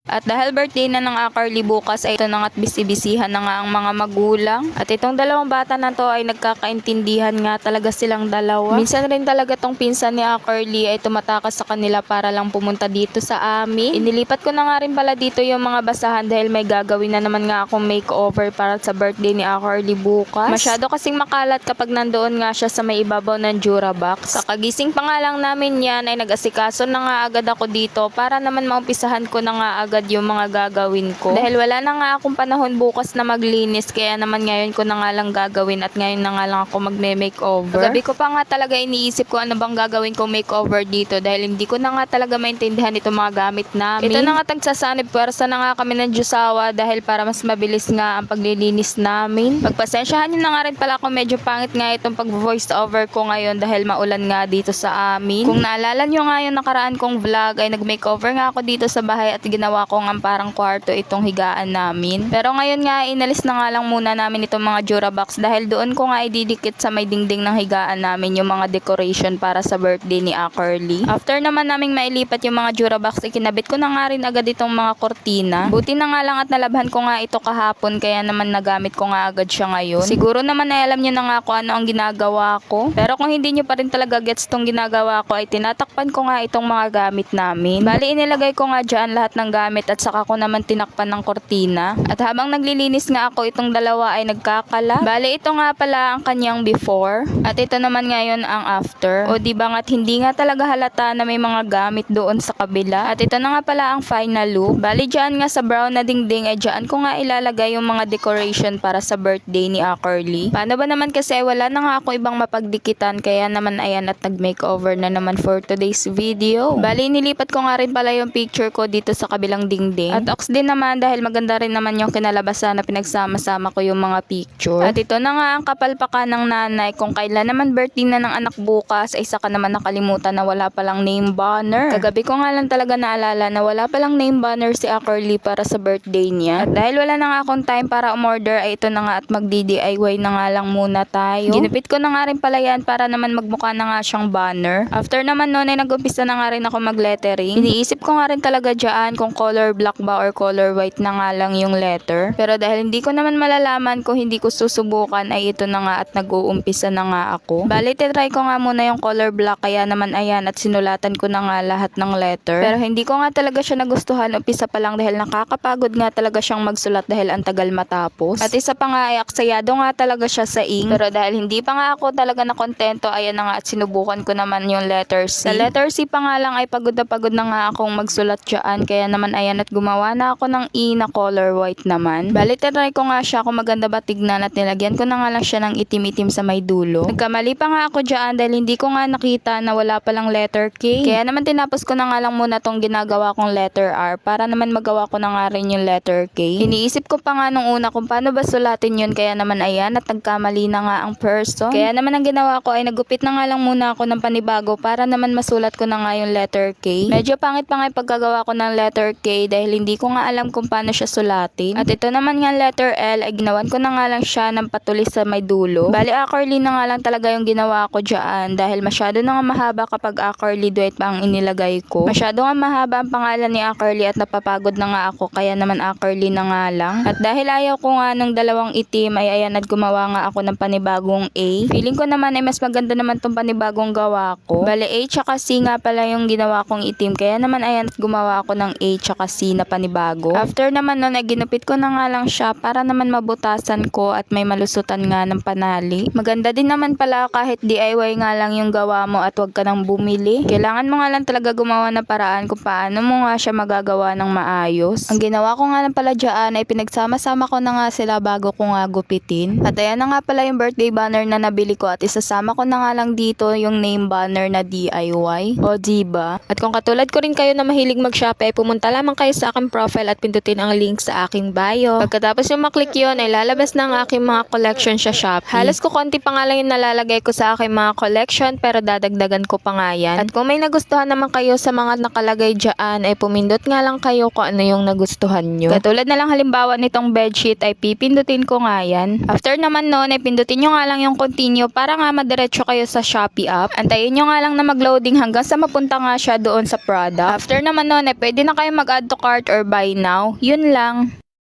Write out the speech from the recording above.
At dahil birthday na ng Carly bukas ay ito na nga't bisibisihan na nga ang mga magulang. At itong dalawang bata na to ay nagkakaintindihan nga talaga silang dalawa. Minsan rin talaga tong pinsan ni Carly ay tumatakas sa kanila para lang pumunta dito sa amin. Inilipat ko na nga rin pala dito yung mga basahan dahil may gagawin na naman nga akong makeover para sa birthday ni Carly bukas. Masyado kasing makalat kapag nandoon nga siya sa may ibabaw ng Durabox. Sa kagising pa nga lang namin yan ay nag-asikaso na nga agad ako dito para naman maumpisahan ko na nga agad yung mga gagawin ko. Dahil wala na nga akong panahon bukas na maglinis kaya naman ngayon ko na nga lang gagawin at ngayon na nga lang ako magme-makeover. Gabi ko pa nga talaga iniisip ko ano bang gagawin kong makeover dito dahil hindi ko na nga talaga maintindihan itong mga gamit namin. Ito na nga tagsasanib pwersa na nga kami ng Diyosawa dahil para mas mabilis nga ang paglilinis namin. Pagpasensyahan nyo na nga rin pala kung medyo pangit nga itong pag-voice over ko ngayon dahil maulan nga dito sa amin. Kung naalala nyo nga yung nakaraan kong vlog ay nag-makeover nga ako dito sa bahay at ginawa ko nga parang kwarto itong higaan namin. Pero ngayon nga inalis na nga lang muna namin itong mga Durabox dahil doon ko nga ididikit sa may dingding ng higaan namin yung mga decoration para sa birthday ni Carly. After naman naming mailipat yung mga Durabox, ikinabit ko na nga rin agad itong mga kortina. Buti na nga lang at nalabhan ko nga ito kahapon kaya naman nagamit ko nga agad siya ngayon. Siguro naman ay alam nyo na nga kung ano ang ginagawa ko. Pero kung hindi nyo pa rin talaga gets itong ginagawa ko ay tinatakpan ko nga itong mga gamit namin. Bali inilagay ko nga dyan lahat ng gamit at saka ko naman tinakpan ng kortina. At habang naglilinis nga ako itong dalawa ay nagkakala. Bali ito nga pala ang kanyang before at ito naman ngayon ang after. O diba nga't hindi nga talaga halata na may mga gamit doon sa kabila. At ito na nga pala ang final look. Bali dyan nga sa brown na dingding ay dyan ko nga ilalagay yung mga decoration para sa birthday ni Carly. Paano ba naman kasi wala na nga ako ibang mapagdikitan kaya naman ayan at nag-makeover na naman for today's video. Bali nilipat ko nga rin pala yung picture ko dito sa kabilang dingding. At ox din naman dahil maganda rin naman yung kinalabasan na pinagsama-sama ko yung mga picture. At ito na nga ang kapalpakan ng nanay kung kailan naman birthday na ng anak bukas ay saka naman nakalimutan na wala palang name banner. Kagabi ko nga lang talaga naalala na wala palang name banner si Carly para sa birthday niya. At dahil wala na nga akong time para umorder ay ito na nga at magdi-DIY na nga lang muna tayo. Ginupit ko na nga rin pala yan para naman magmukha na nga siyang banner. After naman noon ay nag-umpisa na nga rin ako mag-lettering. Iniisip ko nga rin talaga dyan kung color black ba or color white na nga lang yung letter. Pero dahil hindi ko naman malalaman kung hindi ko susubukan ay ito na nga at nag-uumpisa na nga ako. Bali try ko nga muna yung color black kaya naman ayan at sinulatan ko na nga lahat ng letter. Pero hindi ko nga talaga siya nagustuhan umpisa pa lang dahil nakakapagod nga talaga siyang magsulat dahil ang tagal matapos. At isa pa nga ay aksayado nga talaga siya sa ink. Pero dahil hindi pa nga ako talaga nakontento ayan na nga at sinubukan ko naman yung letter C. Sa letter C pa nga lang ay pagod na nga akong magsulat dyan kaya naman ayan at gumawa na ako ng E na color white naman. Bali try ko nga siya kung maganda ba tignan at nilagyan ko na nga lang siya ng itim-itim sa may dulo. Nagkamali pa nga ako dyan dahil hindi ko nga nakita na wala palang letter K. Kaya naman tinapos ko na nga lang muna tong ginagawa kong letter R para naman magawa ko na nga rin yung letter K. Iniisip ko pa nga nung una kung paano ba sulatin yun kaya naman ayan at nagkamali na nga ang person. Kaya naman ang ginawa ko ay nagupit na nga lang muna ako ng panibago para naman masulat ko na nga yung letter K. Medyo pangit pa nga yung paggagawa ko ng letter K dahil hindi ko nga alam kung paano siya sulatin. At ito naman nga letter L ay ginawan ko na nga lang siya ng patulis sa may dulo. Bali Carly na nga lang talaga yung ginawa ko dyan dahil masyado na nga mahaba kapag Carly duet pa ang inilagay ko. Masyado nga mahaba ang pangalan ni Carly at napapagod na nga ako kaya naman Carly na nga lang. At dahil ayaw ko nga ng dalawang itim ay ayan at gumawa nga ako ng panibagong A. Feeling ko naman ay mas maganda naman tong panibagong gawa ko. Bali A tsaka C nga pala yung ginawa kong itim kaya naman ayan at gumawa ako ng A tsaka C na panibago. After naman nun ay ginupit ko na nga lang siya para naman mabutasan ko at may malusutan nga ng panali. Maganda din naman pala kahit DIY nga lang yung gawa mo at wag ka nang bumili. Kailangan mo nga lang talaga gumawa ng paraan kung paano mo nga siya magagawa ng maayos. Ang ginawa ko nga lang pala dyan ay pinagsama-sama ko na nga sila bago ko nga gupitin. At ayan na nga pala yung birthday banner na nabili ko at isasama ko na nga lang dito yung name banner na DIY. O diba? At kung katulad ko rin kayo na mahilig mag-shop ay pumunta lamang kayo sa aking profile at pindutin ang link sa aking bio. Pagkatapos yung maklik yun ay lalabas na ang aking mga collection sa Shopee. Halos ko konti pa nga lang yung nalalagay ko sa aking mga collection pero dadagdagan ko pa nga yan. At kung may nagustuhan naman kayo sa mga nakalagay dyan ay pumindot nga lang kayo kung ano yung nagustuhan nyo. Katulad na lang halimbawa nitong bedsheet ay pipindutin ko nga yan. After naman nun ay pindutin nyo nga lang yung continue para nga madiretso kayo sa Shopee app. Antayin nyo nga lang na mag-loading hanggang sa mapunta nga siya doon sa product. After naman nun ay pwede na kayo mag mag-add to cart or buy now. Yun lang.